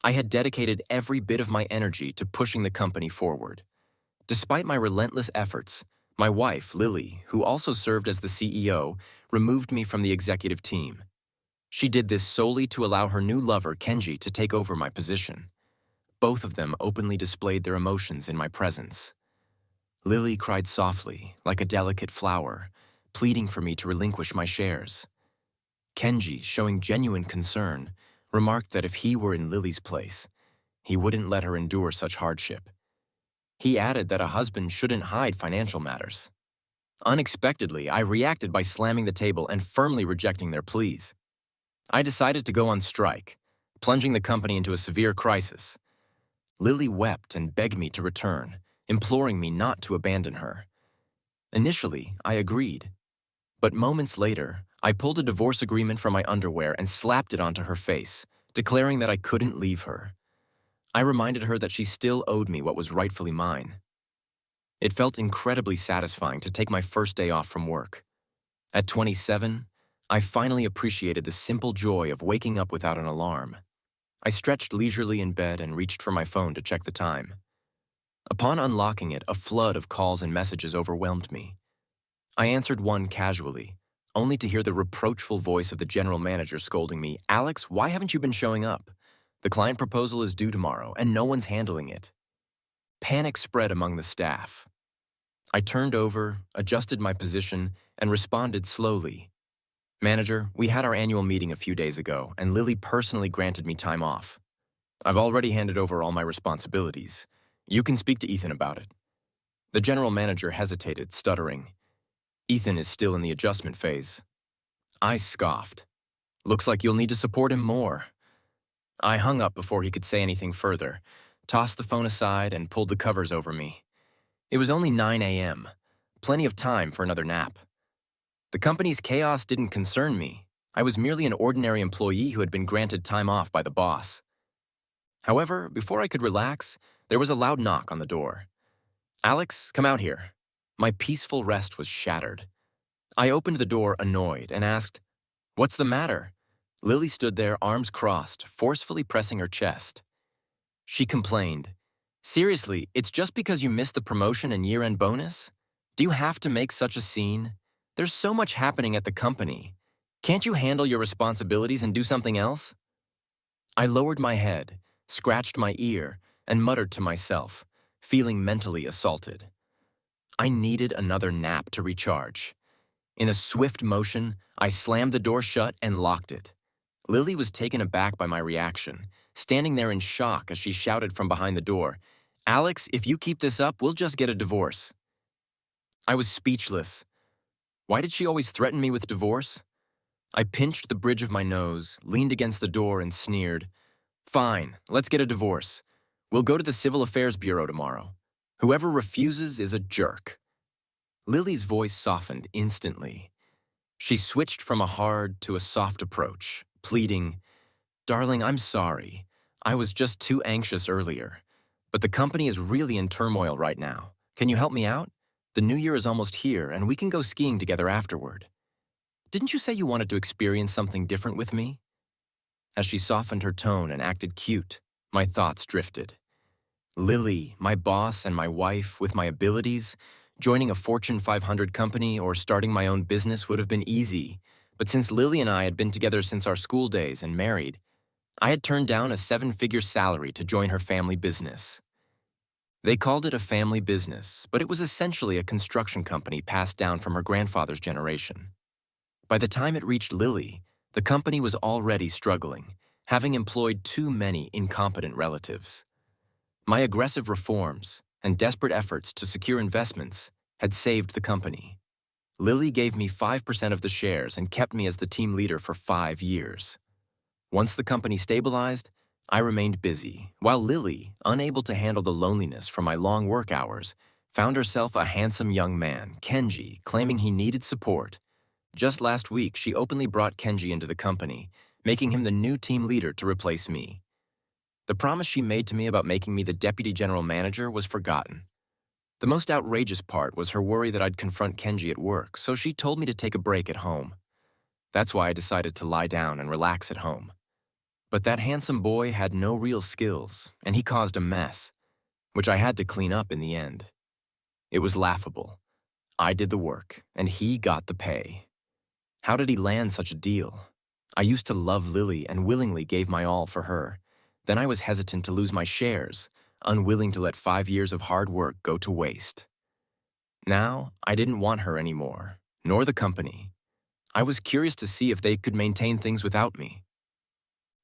I had dedicated every bit of my energy to pushing the company forward. Despite my relentless efforts, my wife, Lily, who also served as the CEO, removed me from the executive team. She did this solely to allow her new lover, Kenji, to take over my position. Both of them openly displayed their emotions in my presence. Lily cried softly, like a delicate flower, pleading for me to relinquish my shares. Kenji, showing genuine concern, remarked that if he were in Lily's place, he wouldn't let her endure such hardship. He added that a husband shouldn't hide financial matters. Unexpectedly, I reacted by slamming the table and firmly rejecting their pleas. I decided to go on strike, plunging the company into a severe crisis. Lily wept and begged me to return, imploring me not to abandon her. Initially, I agreed. But moments later, I pulled a divorce agreement from my underwear and slapped it onto her face, declaring that I couldn't leave her. I reminded her that she still owed me what was rightfully mine. It felt incredibly satisfying to take my first day off from work. At 27, I finally appreciated the simple joy of waking up without an alarm. I stretched leisurely in bed and reached for my phone to check the time. Upon unlocking it, a flood of calls and messages overwhelmed me. I answered one casually, only to hear the reproachful voice of the general manager scolding me, "Alex, why haven't you been showing up? The client proposal is due tomorrow, and no one's handling it." Panic spread among the staff. I turned over, adjusted my position, and responded slowly. "Manager, we had our annual meeting a few days ago, and Lily personally granted me time off. I've already handed over all my responsibilities. You can speak to Ethan about it." The general manager hesitated, stuttering. "Ethan is still in the adjustment phase." I scoffed. "Looks like you'll need to support him more." I hung up before he could say anything further, tossed the phone aside, and pulled the covers over me. It was only 9 a.m., plenty of time for another nap. The company's chaos didn't concern me. I was merely an ordinary employee who had been granted time off by the boss. However, before I could relax, there was a loud knock on the door. "Alex, come out here." My peaceful rest was shattered. I opened the door, annoyed, and asked, "What's the matter?" Lily stood there, arms crossed, forcefully pressing her chest. She complained, "Seriously, it's just because you missed the promotion and year-end bonus? Do you have to make such a scene? There's so much happening at the company. Can't you handle your responsibilities and do something else?" I lowered my head, scratched my ear, and muttered to myself, feeling mentally assaulted. I needed another nap to recharge. In a swift motion, I slammed the door shut and locked it. Lily was taken aback by my reaction, standing there in shock as she shouted from behind the door, "Alex, if you keep this up, we'll just get a divorce." I was speechless. Why did she always threaten me with divorce? I pinched the bridge of my nose, leaned against the door, and sneered, "Fine, let's get a divorce. We'll go to the Civil Affairs Bureau tomorrow. Whoever refuses is a jerk." Lily's voice softened instantly. She switched from a hard to a soft approach, pleading, "Darling, I'm sorry. I was just too anxious earlier. But the company is really in turmoil right now. Can you help me out? The new year is almost here, and we can go skiing together afterward. Didn't you say you wanted to experience something different with me?" As she softened her tone and acted cute, my thoughts drifted. Lily, my boss and my wife, with my abilities, joining a Fortune 500 company or starting my own business would have been easy, but since Lily and I had been together since our school days and married, I had turned down a 7-figure salary to join her family business. They called it a family business, but it was essentially a construction company passed down from her grandfather's generation. By the time it reached Lily, the company was already struggling, having employed too many incompetent relatives. My aggressive reforms and desperate efforts to secure investments had saved the company. Lily gave me 5% of the shares and kept me as the team leader for 5 years. Once the company stabilized, I remained busy, while Lily, unable to handle the loneliness from my long work hours, found herself a handsome young man, Kenji, claiming he needed support. Just last week, she openly brought Kenji into the company, making him the new team leader to replace me. The promise she made to me about making me the deputy general manager was forgotten. The most outrageous part was her worry that I'd confront Kenji at work, so she told me to take a break at home. That's why I decided to lie down and relax at home. But that handsome boy had no real skills, and he caused a mess, which I had to clean up in the end. It was laughable. I did the work, and he got the pay. How did he land such a deal? I used to love Lily and willingly gave my all for her. Then I was hesitant to lose my shares, unwilling to let 5 years of hard work go to waste. Now, I didn't want her anymore, nor the company. I was curious to see if they could maintain things without me.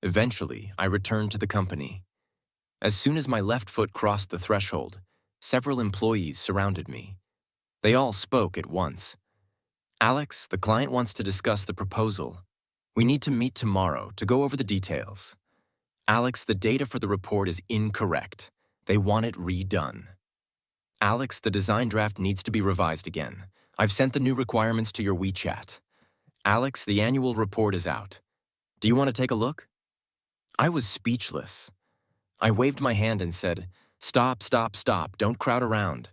Eventually, I returned to the company. As soon as my left foot crossed the threshold, several employees surrounded me. They all spoke at once. "Alex, the client wants to discuss the proposal. We need to meet tomorrow to go over the details." "Alex, the data for the report is incorrect. They want it redone." "Alex, the design draft needs to be revised again. I've sent the new requirements to your WeChat." "Alex, the annual report is out. Do you want to take a look?" I was speechless. I waved my hand and said, "Stop, stop, stop, don't crowd around."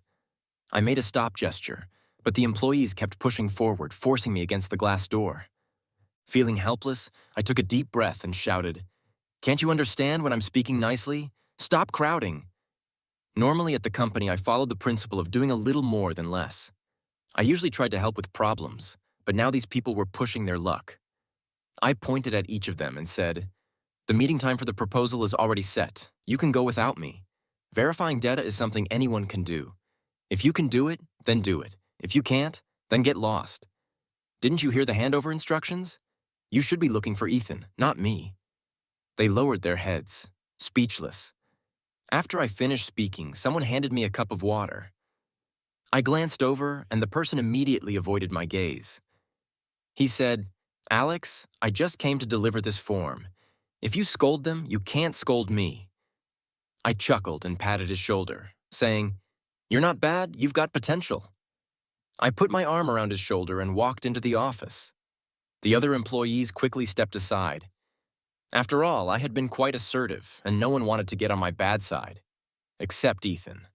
I made a stop gesture, but the employees kept pushing forward, forcing me against the glass door. Feeling helpless, I took a deep breath and shouted, "Can't you understand when I'm speaking nicely? Stop crowding." Normally at the company, I followed the principle of doing a little more than less. I usually tried to help with problems, but now these people were pushing their luck. I pointed at each of them and said, "The meeting time for the proposal is already set. You can go without me. Verifying data is something anyone can do. If you can do it, then do it. If you can't, then get lost. Didn't you hear the handover instructions? You should be looking for Ethan, not me." They lowered their heads, speechless. After I finished speaking, someone handed me a cup of water. I glanced over, and the person immediately avoided my gaze. He said, "Alex, I just came to deliver this form. If you scold them, you can't scold me." I chuckled and patted his shoulder, saying, "You're not bad, you've got potential." I put my arm around his shoulder and walked into the office. The other employees quickly stepped aside. After all, I had been quite assertive, and no one wanted to get on my bad side, except Ethan.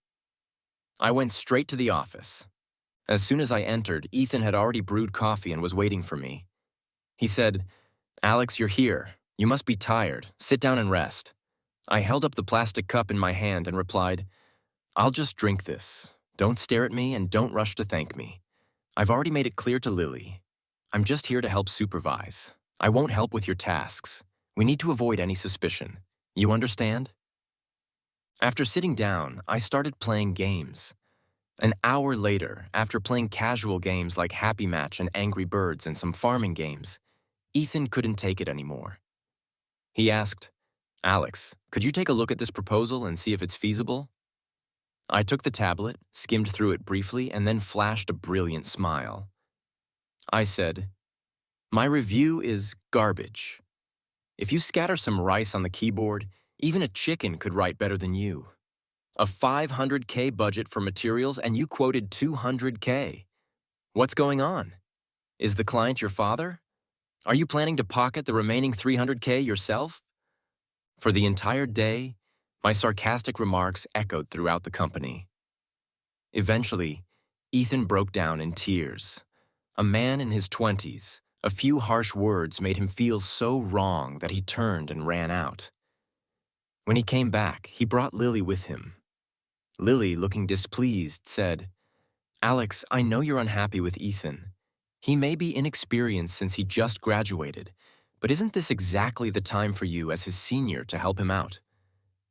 I went straight to the office. As soon as I entered, Ethan had already brewed coffee and was waiting for me. He said, "Alex, you're here. You must be tired. Sit down and rest." I held up the plastic cup in my hand and replied, "I'll just drink this. Don't stare at me and don't rush to thank me. I've already made it clear to Lily. I'm just here to help supervise. I won't help with your tasks. We need to avoid any suspicion. You understand?" After sitting down, I started playing games. An hour later, after playing casual games like Happy Match and Angry Birds and some farming games, Ethan couldn't take it anymore. He asked, "Alex, could you take a look at this proposal and see if it's feasible?" I took the tablet, skimmed through it briefly, and then flashed a brilliant smile. I said, "My review is garbage. If you scatter some rice on the keyboard, even a chicken could write better than you. A 500K budget for materials and you quoted 200K. What's going on? Is the client your father? Are you planning to pocket the remaining 300K yourself?" For the entire day, my sarcastic remarks echoed throughout the company. Eventually, Ethan broke down in tears. A man in his 20s, a few harsh words made him feel so wrong that he turned and ran out. When he came back, he brought Lily with him. Lily, looking displeased, said, "Alex, I know you're unhappy with Ethan. He may be inexperienced since he just graduated, but isn't this exactly the time for you as his senior to help him out?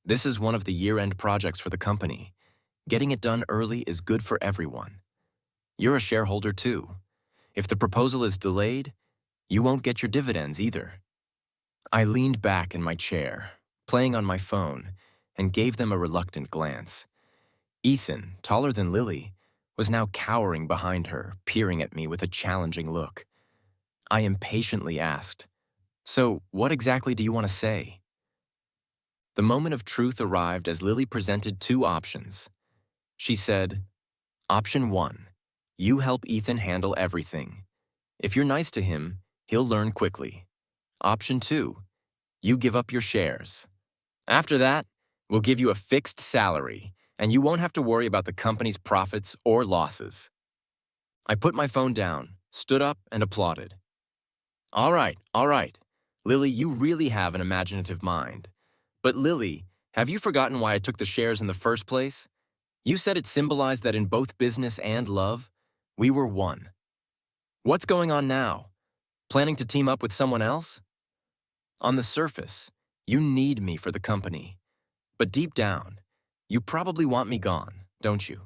This is one of the year-end projects for the company. Getting it done early is good for everyone. You're a shareholder too. If the proposal is delayed, you won't get your dividends either." I leaned back in my chair, playing on my phone, and gave them a reluctant glance. Ethan, taller than Lily, was now cowering behind her, peering at me with a challenging look. I impatiently asked, "So, what exactly do you want to say?" The moment of truth arrived as Lily presented two options. She said, "Option 1, you help Ethan handle everything. If you're nice to him, he'll learn quickly. Option 2, you give up your shares. After that, we'll give you a fixed salary, and you won't have to worry about the company's profits or losses." I put my phone down, stood up, and applauded. All right. Lily, you really have an imaginative mind. But Lily, have you forgotten why I took the shares in the first place? You said it symbolized that in both business and love, we were one. What's going on now? Planning to team up with someone else? On the surface, you need me for the company. But deep down, you probably want me gone, don't you?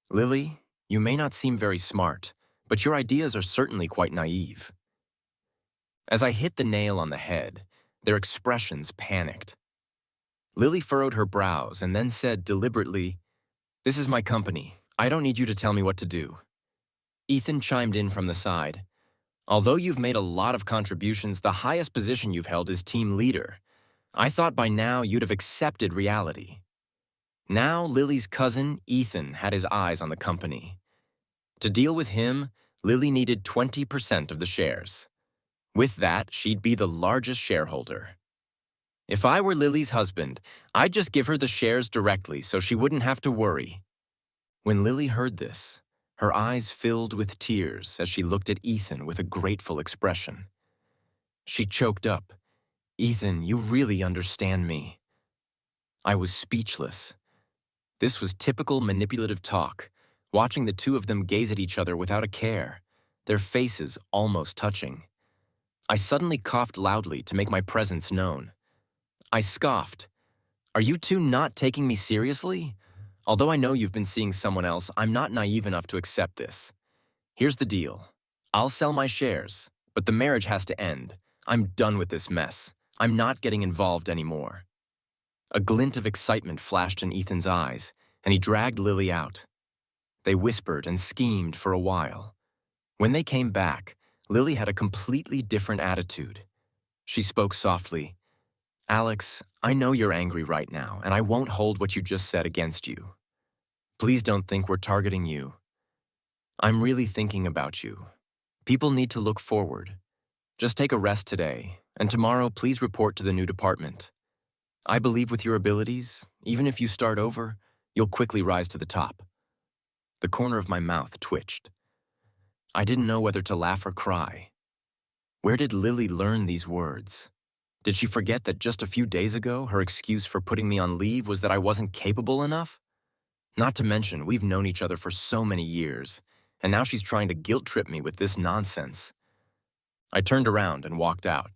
Lily, you may not seem very smart, but your ideas are certainly quite naive. As I hit the nail on the head, their expressions panicked. Lily furrowed her brows and then said deliberately, "This is my company. I don't need you to tell me what to do." Ethan chimed in from the side. "Although you've made a lot of contributions, the highest position you've held is team leader. I thought by now you'd have accepted reality." Now Lily's cousin, Ethan, had his eyes on the company. To deal with him, Lily needed 20% of the shares. With that, she'd be the largest shareholder. If I were Lily's husband, I'd just give her the shares directly so she wouldn't have to worry. When Lily heard this, her eyes filled with tears as she looked at Ethan with a grateful expression. She choked up. "Ethan, you really understand me." I was speechless. This was typical manipulative talk, watching the two of them gaze at each other without a care, their faces almost touching. I suddenly coughed loudly to make my presence known. I scoffed. "Are you two not taking me seriously? Although I know you've been seeing someone else, I'm not naive enough to accept this. Here's the deal. I'll sell my shares, but the marriage has to end. I'm done with this mess. I'm not getting involved anymore." A glint of excitement flashed in Ethan's eyes, and he dragged Lily out. They whispered and schemed for a while. When they came back, Lily had a completely different attitude. She spoke softly. "Alex, I know you're angry right now, and I won't hold what you just said against you. Please don't think we're targeting you. I'm really thinking about you. People need to look forward. Just take a rest today, and tomorrow please report to the new department. I believe with your abilities, even if you start over, you'll quickly rise to the top." The corner of my mouth twitched. I didn't know whether to laugh or cry. Where did Lily learn these words? Did she forget that just a few days ago, her excuse for putting me on leave was that I wasn't capable enough? Not to mention, we've known each other for so many years, and now she's trying to guilt-trip me with this nonsense. I turned around and walked out.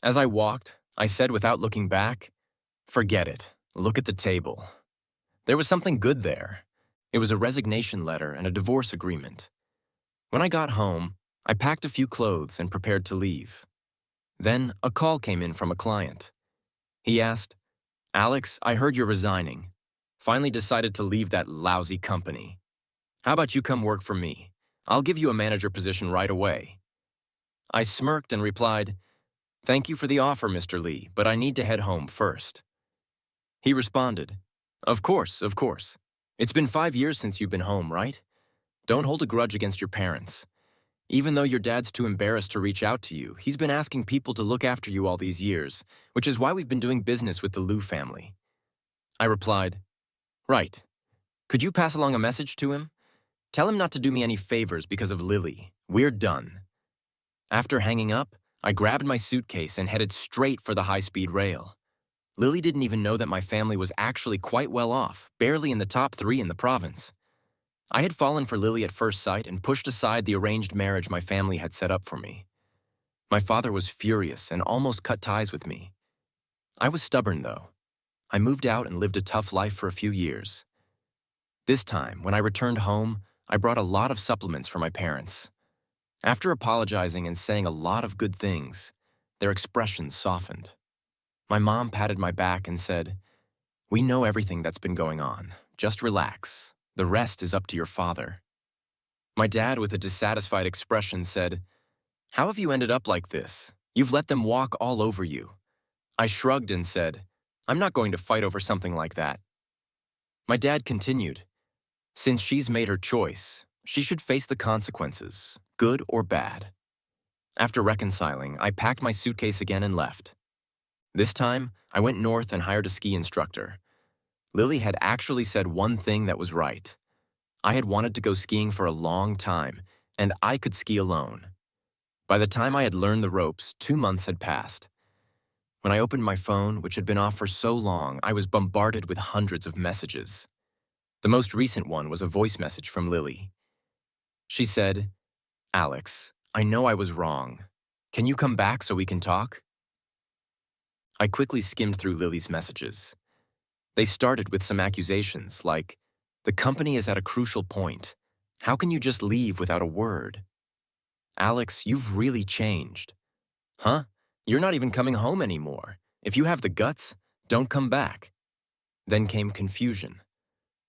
As I walked, I said without looking back, "Forget it. Look at the table." There was something good there. It was a resignation letter and a divorce agreement. When I got home, I packed a few clothes and prepared to leave. Then a call came in from a client. He asked, "Alex, I heard you're resigning. Finally decided to leave that lousy company. How about you come work for me? I'll give you a manager position right away." I smirked and replied, "Thank you for the offer, Mr. Lee, but I need to head home first." He responded, Of course. It's been 5 years since you've been home, right? Don't hold a grudge against your parents. Even though your dad's too embarrassed to reach out to you, he's been asking people to look after you all these years, which is why we've been doing business with the Liu family." I replied, "Right. Could you pass along a message to him? Tell him not to do me any favors because of Lily. We're done." After hanging up, I grabbed my suitcase and headed straight for the high-speed rail. Lily didn't even know that my family was actually quite well off, barely in the top 3 in the province. I had fallen for Lily at first sight and pushed aside the arranged marriage my family had set up for me. My father was furious and almost cut ties with me. I was stubborn, though. I moved out and lived a tough life for a few years. This time, when I returned home, I brought a lot of supplements for my parents. After apologizing and saying a lot of good things, their expressions softened. My mom patted my back and said, "We know everything that's been going on. Just relax. The rest is up to your father." My dad, with a dissatisfied expression, said, "How have you ended up like this? You've let them walk all over you." I shrugged and said, "I'm not going to fight over something like that." My dad continued, "Since she's made her choice, she should face the consequences, good or bad." After reconciling, I packed my suitcase again and left. This time, I went north and hired a ski instructor. Lily had actually said one thing that was right. I had wanted to go skiing for a long time, and I could ski alone. By the time I had learned the ropes, 2 months had passed. When I opened my phone, which had been off for so long, I was bombarded with hundreds of messages. The most recent one was a voice message from Lily. She said, "Alex, I know I was wrong. Can you come back so we can talk?" I quickly skimmed through Lily's messages. They started with some accusations like, "The company is at a crucial point. How can you just leave without a word? Alex, you've really changed. Huh? You're not even coming home anymore. If you have the guts, don't come back." Then came confusion.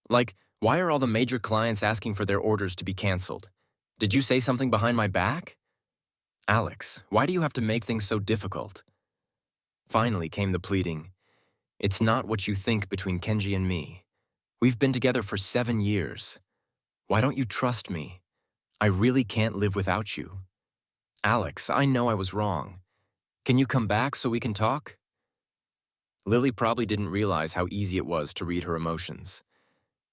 Like, why are all the major clients asking for their orders to be canceled? Did you say something behind my back? Alex, why do you have to make things so difficult? Finally came the pleading. "It's not what you think between Kenji and me. We've been together for 7 years. Why don't you trust me? I really can't live without you. Alex, I know I was wrong. Can you come back so we can talk?" Lily probably didn't realize how easy it was to read her emotions.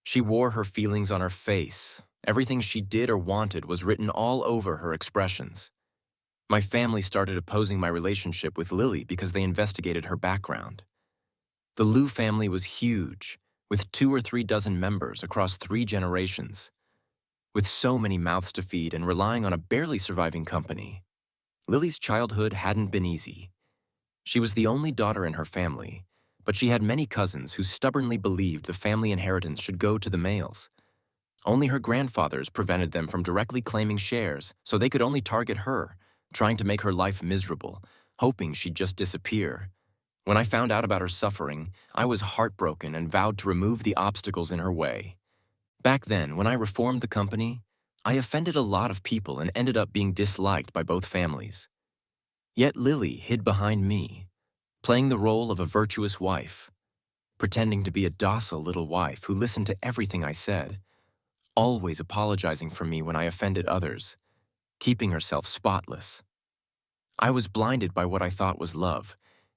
She wore her feelings on her face. Everything she did or wanted was written all over her expressions. My family started opposing my relationship with Lily because they investigated her background. The Liu family was huge, with 2 or 3 dozen members across 3 generations. With so many mouths to feed and relying on a barely surviving company, Lily's childhood hadn't been easy. She was the only daughter in her family, but she had many cousins who stubbornly believed the family inheritance should go to the males. Only her grandfathers prevented them from directly claiming shares, so they could only target her, trying to make her life miserable, hoping she'd just disappear. When I found out about her suffering, I was heartbroken and vowed to remove the obstacles in her way. Back then, when I reformed the company, I offended a lot of people and ended up being disliked by both families. Yet Lily hid behind me, playing the role of a virtuous wife, pretending to be a docile little wife who listened to everything I said, always apologizing for me when I offended others, keeping herself spotless. I was blinded by what I thought was love,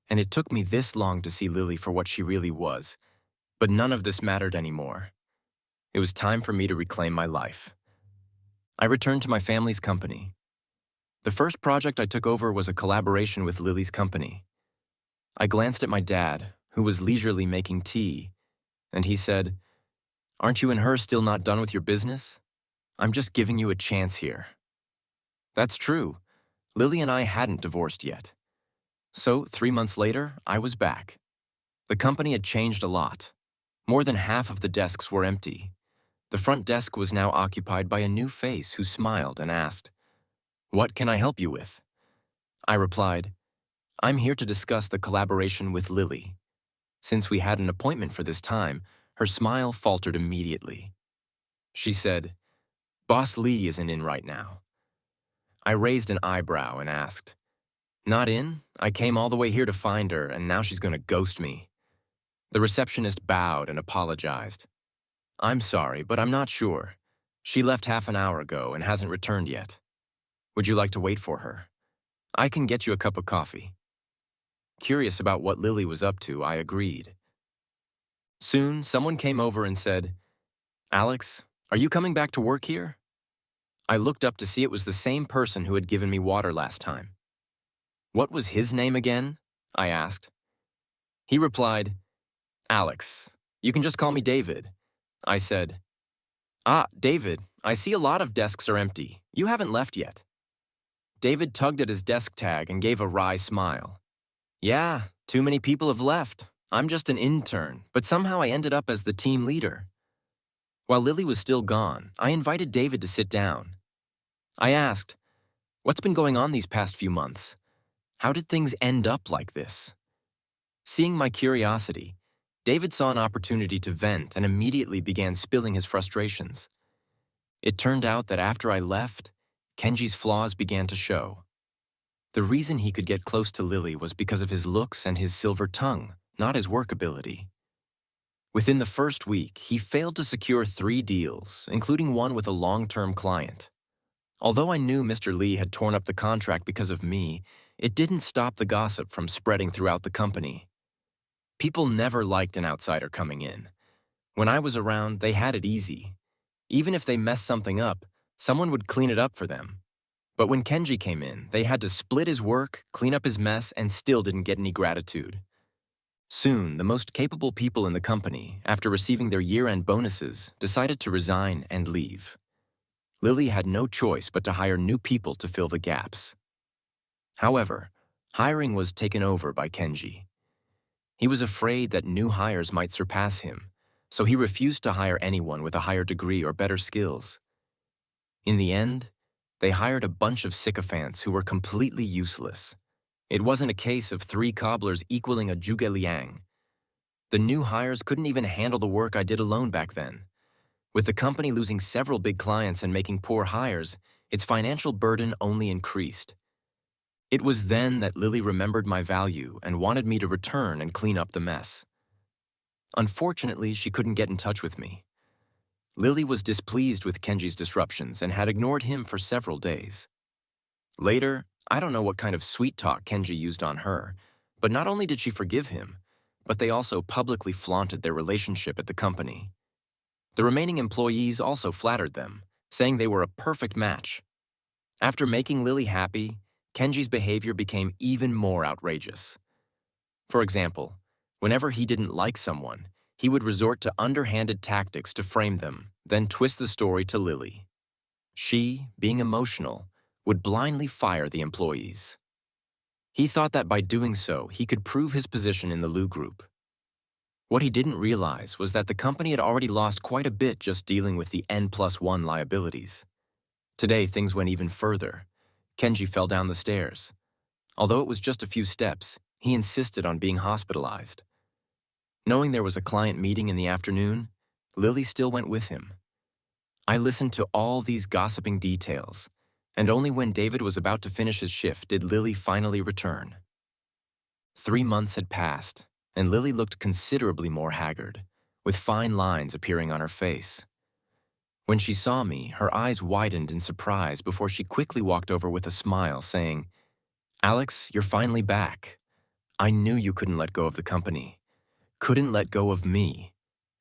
and it took me this long to see Lily for what she really was, but none of this mattered anymore. It was time for me to reclaim my life. I returned to my family's company. The first project I took over was a collaboration with Lily's company. I glanced at my dad, who was leisurely making tea, and he said, "Aren't you and her still not done with your business? I'm just giving you a chance here." That's true. Lily and I hadn't divorced yet. So 3 months later, I was back. The company had changed a lot. More than half of the desks were empty. The front desk was now occupied by a new face who smiled and asked, "What can I help you with?" I replied, "I'm here to discuss the collaboration with Lily." Since we had an appointment for this time, her smile faltered immediately. She said, "Boss Lee isn't in right now." I raised an eyebrow and asked, "Not in? I came all the way here to find her, and now she's going to ghost me." The receptionist bowed and apologized. "I'm sorry, but I'm not sure. She left half an hour ago and hasn't returned yet. Would you like to wait for her? I can get you a cup of coffee." Curious about what Lily was up to, I agreed. Soon, someone came over and said, "Alex, are you coming back to work here?" I looked up to see it was the same person who had given me water last time. "What was his name again?" I asked. He replied, "Alex. You can just call me David." I said, "Ah, David, I see a lot of desks are empty. You haven't left yet." David tugged at his desk tag and gave a wry smile. "Yeah, too many people have left. I'm just an intern, but somehow I ended up as the team leader." While Lily was still gone, I invited David to sit down. I asked, "What's been going on these past few months? How did things end up like this?" Seeing my curiosity, David saw an opportunity to vent and immediately began spilling his frustrations. It turned out that after I left, Kenji's flaws began to show. The reason he could get close to Lily was because of his looks and his silver tongue, not his work ability. Within the first week, he failed to secure 3 deals, including one with a long-term client. Although I knew Mr. Lee had torn up the contract because of me, it didn't stop the gossip from spreading throughout the company. People never liked an outsider coming in. When I was around, they had it easy. Even if they messed something up, someone would clean it up for them. But when Kenji came in, they had to split his work, clean up his mess, and still didn't get any gratitude. Soon, the most capable people in the company, after receiving their year-end bonuses, decided to resign and leave. Lily had no choice but to hire new people to fill the gaps. However, hiring was taken over by Kenji. He was afraid that new hires might surpass him, so he refused to hire anyone with a higher degree or better skills. In the end, they hired a bunch of sycophants who were completely useless. It wasn't a case of 3 cobblers equaling a Zhuge Liang. The new hires couldn't even handle the work I did alone back then. With the company losing several big clients and making poor hires, its financial burden only increased. It was then that Lily remembered my value and wanted me to return and clean up the mess. Unfortunately, she couldn't get in touch with me. Lily was displeased with Kenji's disruptions and had ignored him for several days. Later, I don't know what kind of sweet talk Kenji used on her, but not only did she forgive him, but they also publicly flaunted their relationship at the company. The remaining employees also flattered them, saying they were a perfect match. After making Lily happy, Kenji's behavior became even more outrageous. For example, whenever he didn't like someone, he would resort to underhanded tactics to frame them, then twist the story to Lily. She, being emotional, would blindly fire the employees. He thought that by doing so, he could prove his position in the Lu Group. What he didn't realize was that the company had already lost quite a bit just dealing with the N+1 liabilities. Today, things went even further. Kenji fell down the stairs. Although it was just a few steps, he insisted on being hospitalized. Knowing there was a client meeting in the afternoon, Lily still went with him. I listened to all these gossiping details, and only when David was about to finish his shift did Lily finally return. 3 months had passed, and Lily looked considerably more haggard, with fine lines appearing on her face. When she saw me, her eyes widened in surprise before she quickly walked over with a smile, saying, "Alex, you're finally back. I knew you couldn't let go of the company. Couldn't let go of me."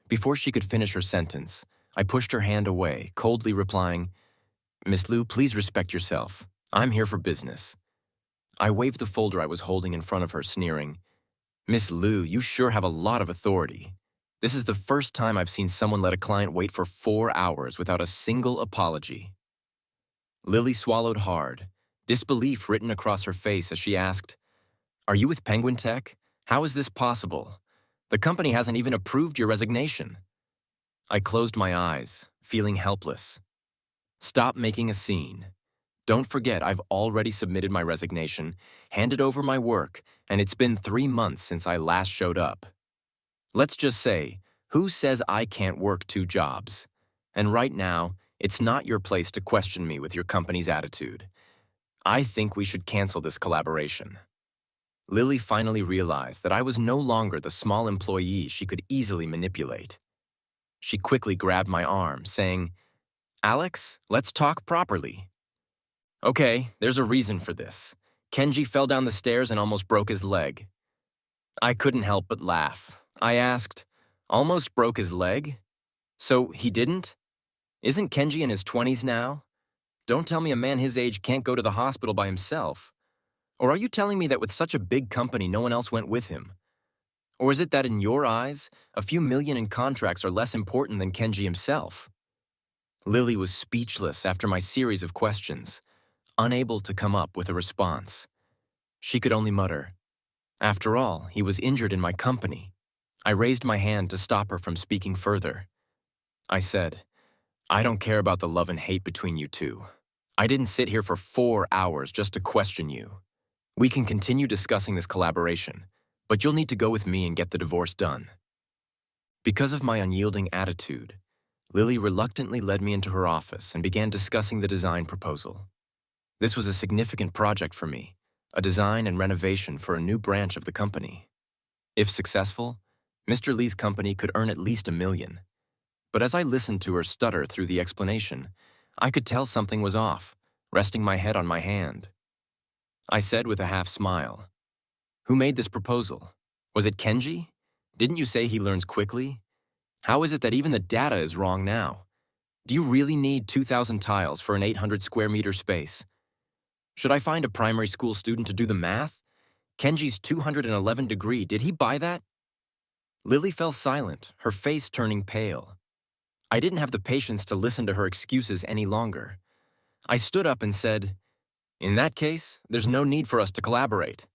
Before she could finish her sentence, I pushed her hand away, coldly replying, "Miss Liu, please respect yourself. I'm here for business." I waved the folder I was holding in front of her, sneering, "Miss Liu, you sure have a lot of authority. This is the first time I've seen someone let a client wait for 4 hours without a single apology." Lily swallowed hard, disbelief written across her face as she asked, "Are you with Penguin Tech? How is this possible? The company hasn't even approved your resignation." I closed my eyes, feeling helpless. "Stop making a scene. Don't forget I've already submitted my resignation, handed over my work, and it's been 3 months since I last showed up. Let's just say, who says I can't work 2 jobs? And right now, it's not your place to question me with your company's attitude. I think we should cancel this collaboration." Lily finally realized that I was no longer the small employee she could easily manipulate. She quickly grabbed my arm, saying, "Alex, let's talk properly." "Okay, there's a reason for this. Kenji fell down the stairs and almost broke his leg." I couldn't help but laugh. I asked, "Almost broke his leg? So he didn't? Isn't Kenji in his 20s now? Don't tell me a man his age can't go to the hospital by himself. Or are you telling me that with such a big company no one else went with him? Or is it that in your eyes, a few million in contracts are less important than Kenji himself?" Lily was speechless after my series of questions, unable to come up with a response. She could only mutter, "After all, he was injured in my company." I raised my hand to stop her from speaking further. I said, "I don't care about the love and hate between you two. I didn't sit here for 4 hours just to question you. We can continue discussing this collaboration, but you'll need to go with me and get the divorce done." Because of my unyielding attitude, Lily reluctantly led me into her office and began discussing the design proposal. This was a significant project for me, a design and renovation for a new branch of the company. If successful, Mr. Lee's company could earn at least $1 million. But as I listened to her stutter through the explanation, I could tell something was off, resting my head on my hand. I said with a half smile, "Who made this proposal? Was it Kenji? Didn't you say he learns quickly? How is it that even the data is wrong now? Do you really need 2,000 tiles for an 800 square meter space? Should I find a primary school student to do the math? Kenji's 211 degree, did he buy that? Lily fell silent, her face turning pale. I didn't have the patience to listen to her excuses any longer. I stood up and said, "In that case, there's no need for us to collaborate."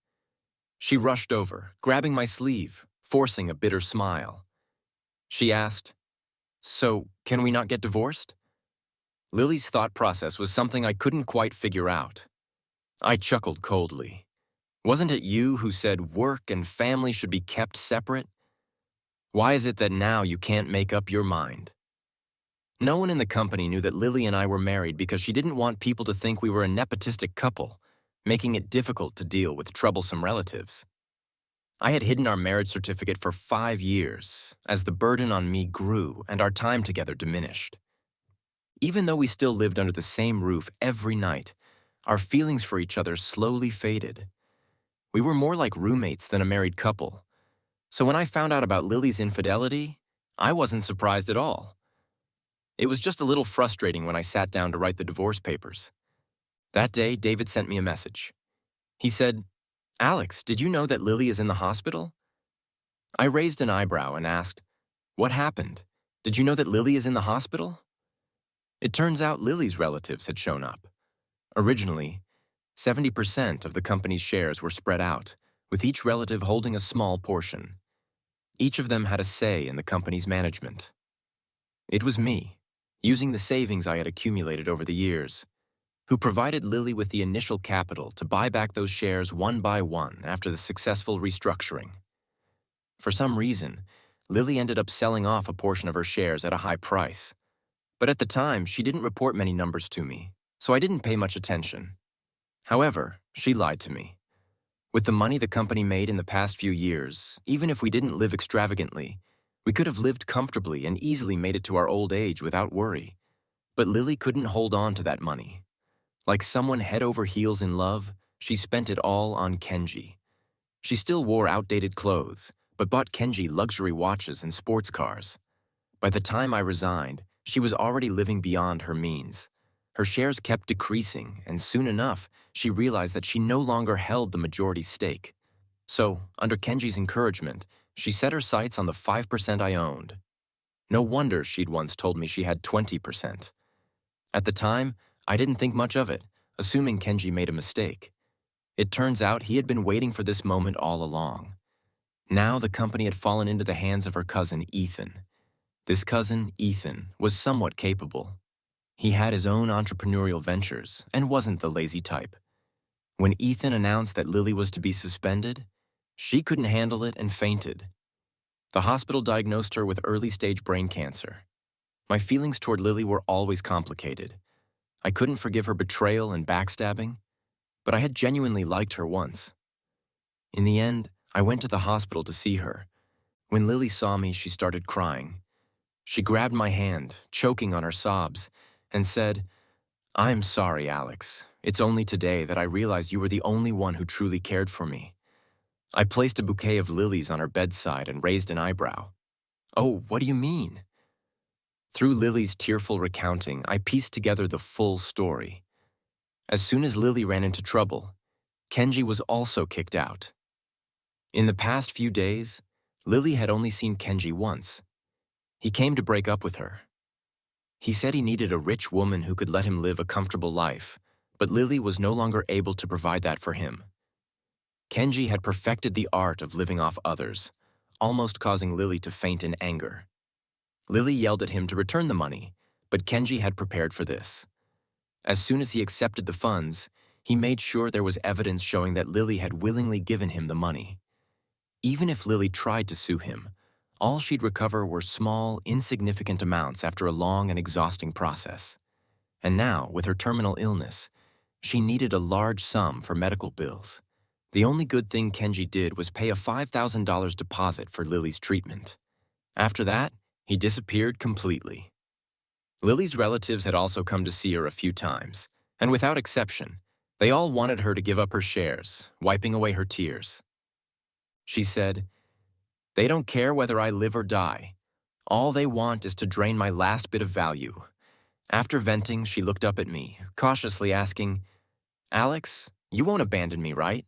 She rushed over, grabbing my sleeve, forcing a bitter smile. She asked, "So, can we not get divorced?" Lily's thought process was something I couldn't quite figure out. I chuckled coldly. Wasn't it you who said work and family should be kept separate? Why is it that now you can't make up your mind? No one in the company knew that Lily and I were married because she didn't want people to think we were a nepotistic couple, making it difficult to deal with troublesome relatives. I had hidden our marriage certificate for 5 years, as the burden on me grew and our time together diminished. Even though we still lived under the same roof every night, our feelings for each other slowly faded. We were more like roommates than a married couple. So when I found out about Lily's infidelity, I wasn't surprised at all. It was just a little frustrating when I sat down to write the divorce papers. That day, David sent me a message. He said, "Alex, did you know that Lily is in the hospital?" I raised an eyebrow and asked, "What happened? Did you know that Lily is in the hospital?" It turns out Lily's relatives had shown up. Originally, 70% of the company's shares were spread out, with each relative holding a small portion. Each of them had a say in the company's management. It was me, using the savings I had accumulated over the years, who provided Lily with the initial capital to buy back those shares one by one after the successful restructuring. For some reason, Lily ended up selling off a portion of her shares at a high price. But at the time, she didn't report many numbers to me, so I didn't pay much attention. However, she lied to me. With the money the company made in the past few years, even if we didn't live extravagantly, we could have lived comfortably and easily made it to our old age without worry. But Lily couldn't hold on to that money. Like someone head over heels in love, she spent it all on Kenji. She still wore outdated clothes, but bought Kenji luxury watches and sports cars. By the time I resigned, she was already living beyond her means. Her shares kept decreasing, and soon enough, she realized that she no longer held the majority stake. So, under Kenji's encouragement, she set her sights on the 5% I owned. No wonder she'd once told me she had 20%. At the time, I didn't think much of it, assuming Kenji made a mistake. It turns out he had been waiting for this moment all along. Now the company had fallen into the hands of her cousin, Ethan. This cousin, Ethan, was somewhat capable. He had his own entrepreneurial ventures and wasn't the lazy type. When Ethan announced that Lily was to be suspended, she couldn't handle it and fainted. The hospital diagnosed her with early-stage brain cancer. My feelings toward Lily were always complicated. I couldn't forgive her betrayal and backstabbing, but I had genuinely liked her once. In the end, I went to the hospital to see her. When Lily saw me, she started crying. She grabbed my hand, choking on her sobs, and said, "I'm sorry, Alex. It's only today that I realized you were the only one who truly cared for me." I placed a bouquet of lilies on her bedside and raised an eyebrow. "Oh, what do you mean?" Through Lily's tearful recounting, I pieced together the full story. As soon as Lily ran into trouble, Kenji was also kicked out. In the past few days, Lily had only seen Kenji once. He came to break up with her. He said he needed a rich woman who could let him live a comfortable life, but Lily was no longer able to provide that for him. Kenji had perfected the art of living off others, almost causing Lily to faint in anger. Lily yelled at him to return the money, but Kenji had prepared for this. As soon as he accepted the funds, he made sure there was evidence showing that Lily had willingly given him the money. Even if Lily tried to sue him, all she'd recover were small, insignificant amounts after a long and exhausting process. And now, with her terminal illness, she needed a large sum for medical bills. The only good thing Kenji did was pay a $5,000 deposit for Lily's treatment. After that, he disappeared completely. Lily's relatives had also come to see her a few times, and without exception, they all wanted her to give up her shares, wiping away her tears. She said, "They don't care whether I live or die. All they want is to drain my last bit of value." After venting, she looked up at me, cautiously asking, Alex, you won't abandon me, right?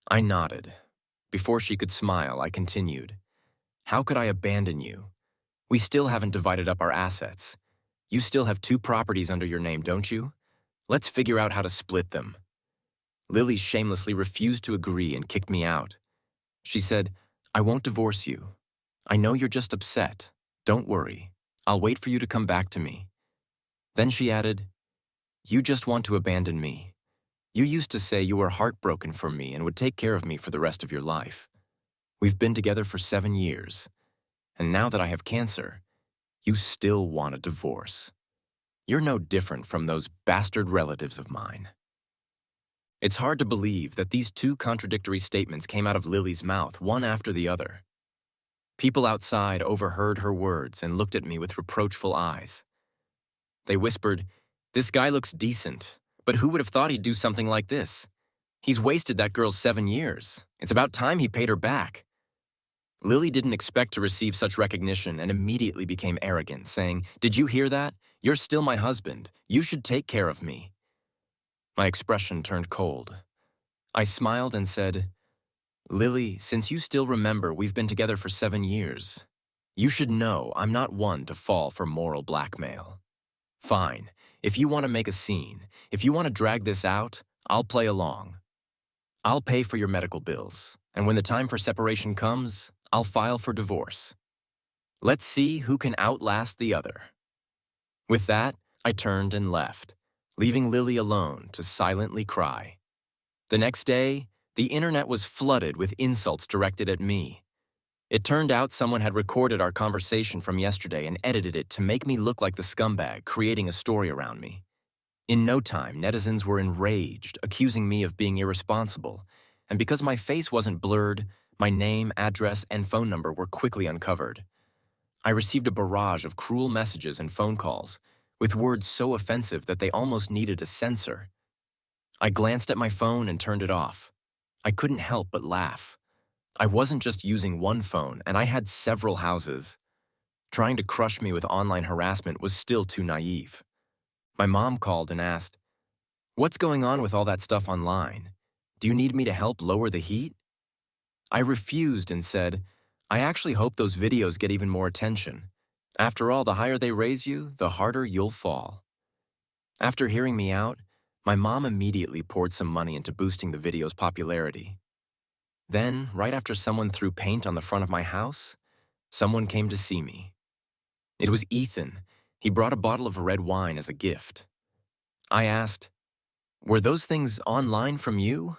I nodded. Before she could smile, I continued. How could I abandon you? We still haven't divided up our assets. You still have 2 properties under your name, don't you? Let's figure out how to split them. Lily shamelessly refused to agree and kicked me out. She said, I won't divorce you. I know you're just upset. Don't worry. I'll wait for you to come back to me. Then she added, You just want to abandon me. You used to say you were heartbroken for me and would take care of me for the rest of your life. We've been together for 7 years, and now that I have cancer, you still want a divorce. You're no different from those bastard relatives of mine. It's hard to believe that these 2 contradictory statements came out of Lily's mouth, one after the other. People outside overheard her words and looked at me with reproachful eyes. They whispered, This guy looks decent, but who would have thought he'd do something like this? He's wasted that girl's 7 years. It's about time he paid her back. Lily didn't expect to receive such recognition and immediately became arrogant, saying, Did you hear that? You're still my husband. You should take care of me. My expression turned cold. I smiled and said, Lily, since you still remember we've been together for 7 years, you should know I'm not one to fall for moral blackmail. Fine, if you want to make a scene, if you want to drag this out, I'll play along. I'll pay for your medical bills, and when the time for separation comes, I'll file for divorce. Let's see who can outlast the other. With that, I turned and left, leaving Lily alone to silently cry. The next day, the internet was flooded with insults directed at me. It turned out someone had recorded our conversation from yesterday and edited it to make me look like the scumbag, creating a story around me. In no time, netizens were enraged, accusing me of being irresponsible, and because my face wasn't blurred, my name, address, and phone number were quickly uncovered. I received a barrage of cruel messages and phone calls, with words so offensive that they almost needed a censor. I glanced at my phone and turned it off. I couldn't help but laugh. I wasn't just using one phone, and I had several houses. Trying to crush me with online harassment was still too naive. My mom called and asked, What's going on with all that stuff online? Do you need me to help lower the heat? I refused and said, I actually hope those videos get even more attention. After all, the higher they raise you, the harder you'll fall. After hearing me out, my mom immediately poured some money into boosting the video's popularity. Then, right after someone threw paint on the front of my house, someone came to see me. It was Ethan. He brought a bottle of red wine as a gift. I asked, Were those things online from you?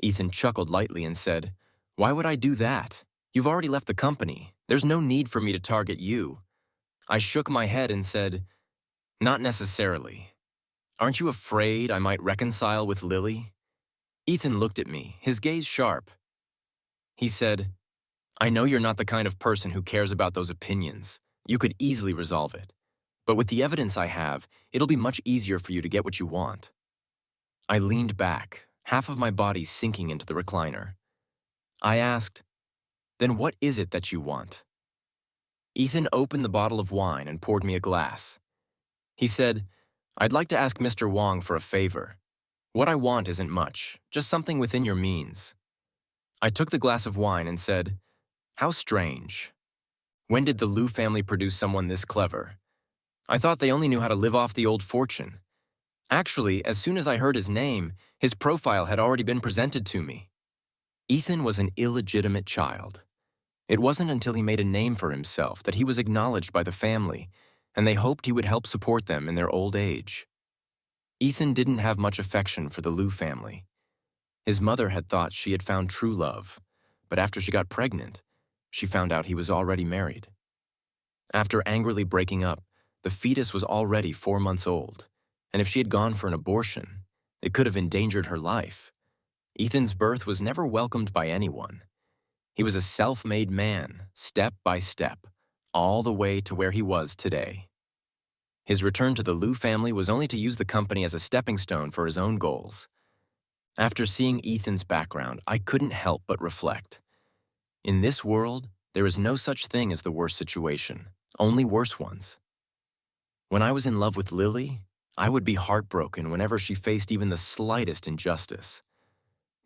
Ethan chuckled lightly and said, Why would I do that? You've already left the company. There's no need for me to target you. I shook my head and said, Not necessarily. Aren't you afraid I might reconcile with Lily? Ethan looked at me, his gaze sharp. He said, I know you're not the kind of person who cares about those opinions. You could easily resolve it. But with the evidence I have, it'll be much easier for you to get what you want. I leaned back, half of my body sinking into the recliner. I asked, Then what is it that you want? Ethan opened the bottle of wine and poured me a glass. He said, I'd like to ask Mr. Wong for a favor. What I want isn't much, just something within your means. I took the glass of wine and said, How strange. When did the Liu family produce someone this clever? I thought they only knew how to live off the old fortune. Actually, as soon as I heard his name, his profile had already been presented to me. Ethan was an illegitimate child. It wasn't until he made a name for himself that he was acknowledged by the family, and they hoped he would help support them in their old age. Ethan didn't have much affection for the Liu family. His mother had thought she had found true love, but after she got pregnant, she found out he was already married. After angrily breaking up, the fetus was already 4 months old, and if she had gone for an abortion, it could have endangered her life. Ethan's birth was never welcomed by anyone. He was a self-made man, step by step, all the way to where he was today. His return to the Liu family was only to use the company as a stepping stone for his own goals. After seeing Ethan's background, I couldn't help but reflect. In this world, there is no such thing as the worst situation, only worse ones. When I was in love with Lily, I would be heartbroken whenever she faced even the slightest injustice.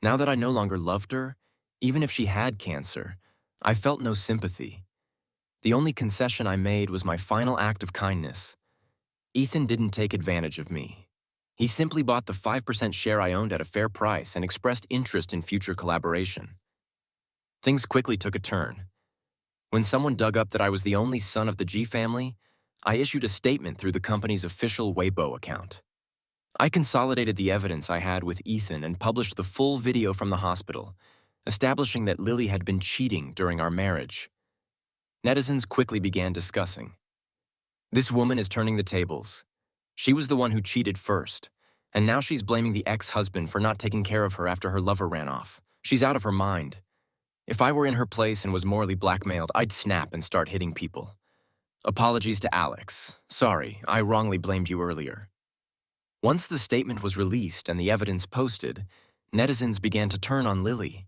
Now that I no longer loved her, even if she had cancer, I felt no sympathy. The only concession I made was my final act of kindness. Ethan didn't take advantage of me. He simply bought the 5% share I owned at a fair price and expressed interest in future collaboration. Things quickly took a turn. When someone dug up that I was the only son of the G family, I issued a statement through the company's official Weibo account. I consolidated the evidence I had with Ethan and published the full video from the hospital, establishing that Lily had been cheating during our marriage. Netizens quickly began discussing. This woman is turning the tables. She was the one who cheated first, and now she's blaming the ex-husband for not taking care of her after her lover ran off. She's out of her mind. If I were in her place and was morally blackmailed, I'd snap and start hitting people. Apologies to Alex. Sorry, I wrongly blamed you earlier. Once the statement was released and the evidence posted, netizens began to turn on Lily.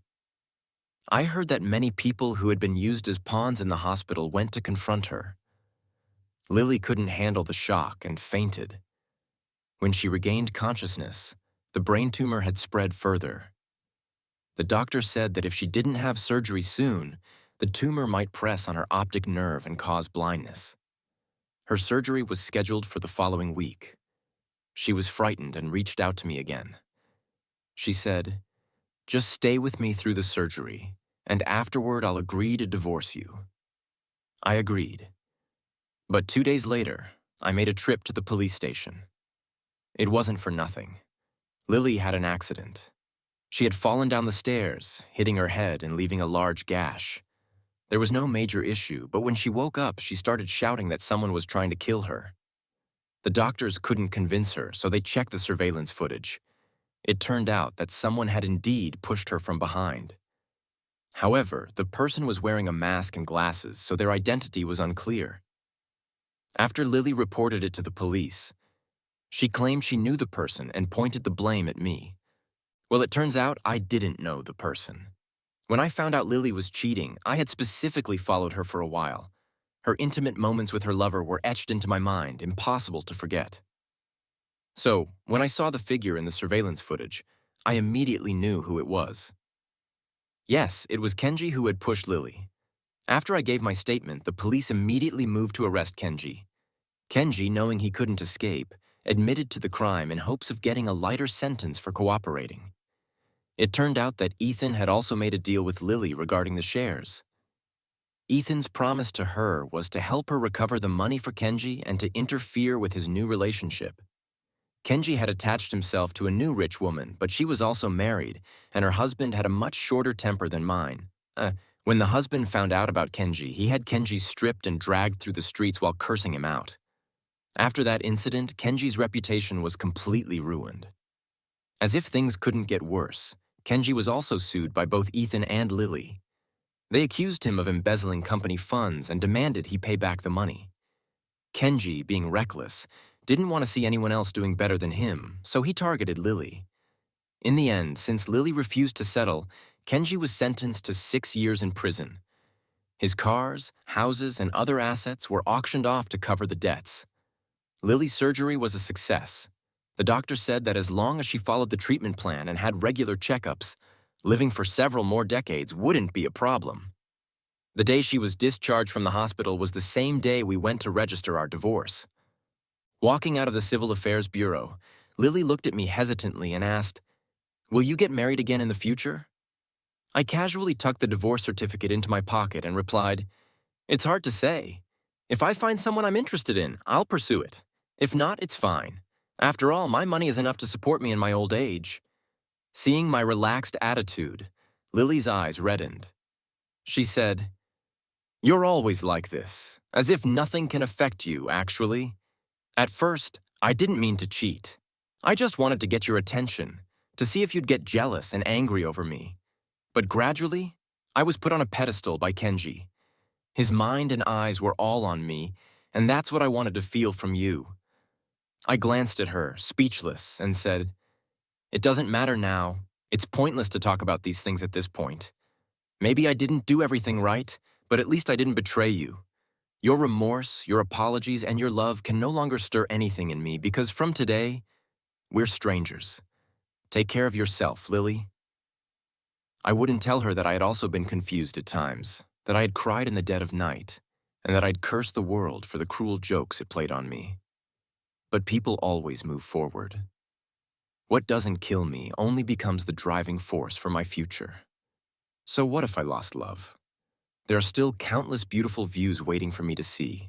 I heard that many people who had been used as pawns in the hospital went to confront her. Lily couldn't handle the shock and fainted. When she regained consciousness, the brain tumor had spread further. The doctor said that if she didn't have surgery soon, the tumor might press on her optic nerve and cause blindness. Her surgery was scheduled for the following week. She was frightened and reached out to me again. She said, "Just stay with me through the surgery, and afterward I'll agree to divorce you." I agreed. But 2 days later, I made a trip to the police station. It wasn't for nothing. Lily had an accident. She had fallen down the stairs, hitting her head and leaving a large gash. There was no major issue, but when she woke up, she started shouting that someone was trying to kill her. The doctors couldn't convince her, so they checked the surveillance footage. It turned out that someone had indeed pushed her from behind. However, the person was wearing a mask and glasses, so their identity was unclear. After Lily reported it to the police, she claimed she knew the person and pointed the blame at me. Well, it turns out I didn't know the person. When I found out Lily was cheating, I had specifically followed her for a while. Her intimate moments with her lover were etched into my mind, impossible to forget. So, when I saw the figure in the surveillance footage, I immediately knew who it was. Yes, it was Kenji who had pushed Lily. After I gave my statement, the police immediately moved to arrest Kenji. Kenji, knowing he couldn't escape, admitted to the crime in hopes of getting a lighter sentence for cooperating. It turned out that Ethan had also made a deal with Lily regarding the shares. Ethan's promise to her was to help her recover the money for Kenji and to interfere with his new relationship. Kenji had attached himself to a new rich woman, but she was also married, and her husband had a much shorter temper than mine. When the husband found out about Kenji, he had Kenji stripped and dragged through the streets while cursing him out. After that incident, Kenji's reputation was completely ruined. As if things couldn't get worse, Kenji was also sued by both Ethan and Lily. They accused him of embezzling company funds and demanded he pay back the money. Kenji, being reckless, didn't want to see anyone else doing better than him, so he targeted Lily. In the end, since Lily refused to settle, Kenji was sentenced to 6 years in prison. His cars, houses, and other assets were auctioned off to cover the debts. Lily's surgery was a success. The doctor said that as long as she followed the treatment plan and had regular checkups, living for several more decades wouldn't be a problem. The day she was discharged from the hospital was the same day we went to register our divorce. Walking out of the Civil Affairs Bureau, Lily looked at me hesitantly and asked, "Will you get married again in the future?" I casually tucked the divorce certificate into my pocket and replied, "It's hard to say. If I find someone I'm interested in, I'll pursue it. If not, it's fine. After all, my money is enough to support me in my old age." Seeing my relaxed attitude, Lily's eyes reddened. She said, "You're always like this, as if nothing can affect you, actually. At first, I didn't mean to cheat. I just wanted to get your attention, to see if you'd get jealous and angry over me. But gradually, I was put on a pedestal by Kenji. His mind and eyes were all on me, and that's what I wanted to feel from you." I glanced at her, speechless, and said, "It doesn't matter now. It's pointless to talk about these things at this point. Maybe I didn't do everything right, but at least I didn't betray you. Your remorse, your apologies, and your love can no longer stir anything in me because from today, we're strangers. Take care of yourself, Lily." I wouldn't tell her that I had also been confused at times, that I had cried in the dead of night, and that I'd cursed the world for the cruel jokes it played on me. But people always move forward. What doesn't kill me only becomes the driving force for my future. So what if I lost love? There are still countless beautiful views waiting for me to see.